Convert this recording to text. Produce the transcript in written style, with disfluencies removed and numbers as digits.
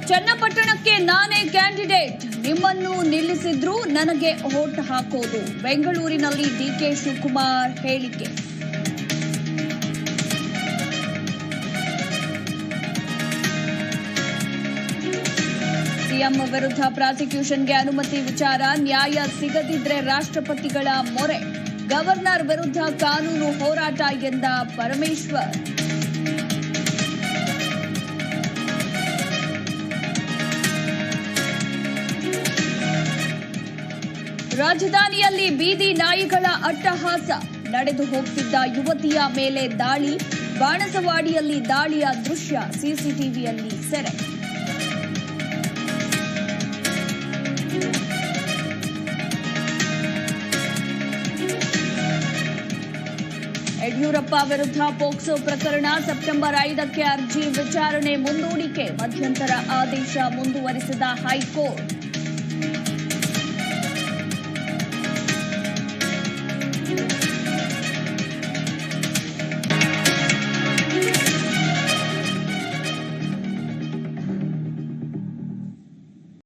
ಚನ್ನಪಟ್ಟಣಕ್ಕೆ ನಾನೇ ಕ್ಯಾಂಡಿಡೇಟ್, ನಿಮ್ಮನ್ನು ನಿಲ್ಲಿಸಿದ್ರು ನನಗೆ ವೋಟ್ ಹಾಕೋದು. ಬೆಂಗಳೂರಿನಲ್ಲಿ ಡಿಕೆ ಶಿವಕುಮಾರ್ ಹೇಳಿಕೆ. ಸಿಎಂ ವಿರುದ್ಧ ಪ್ರಾಸಿಕ್ಯೂಷನ್ಗೆ ಅನುಮತಿ ವಿಚಾರ, ನ್ಯಾಯ ಸಿಗದಿದ್ರೆ ರಾಷ್ಟ್ರಪತಿಗಳ ಮೊರೆ. ಗವರ್ನರ್ ವಿರುದ್ಧ ಕಾನೂನು ಹೋರಾಟ ಎಂದ ಪರಮೇಶ್ವರ್. ರಾಜಧಾನಿಯಲ್ಲಿ ಬೀದಿ ನಾಯಿಗಳ ಅಟ್ಟಹಾಸ, ನಡೆದು ಹೋಗ್ತಿದ್ದ ಯುವತಿಯ ಮೇಲೆ ದಾಳಿ, ಬಾಣಸವಾಡಿಯಲ್ಲಿ ದಾಳಿಯ ದೃಶ್ಯ ಸಿಸಿಟಿವಿಯಲ್ಲಿ ಸೆರೆ. ಯಡಿಯೂರಪ್ಪ ವಿರುದ್ಧ ಪೋಕ್ಸೋ ಪ್ರಕರಣ, ಸೆಪ್ಟೆಂಬರ್ 5ಕ್ಕೆ ಅರ್ಜಿ ವಿಚಾರಣೆ ಮುಂದೂಡಿಕೆ, ಮಧ್ಯಂತರ ಆದೇಶ ಮುಂದುವರಿಸಿದ ಹೈಕೋರ್ಟ್.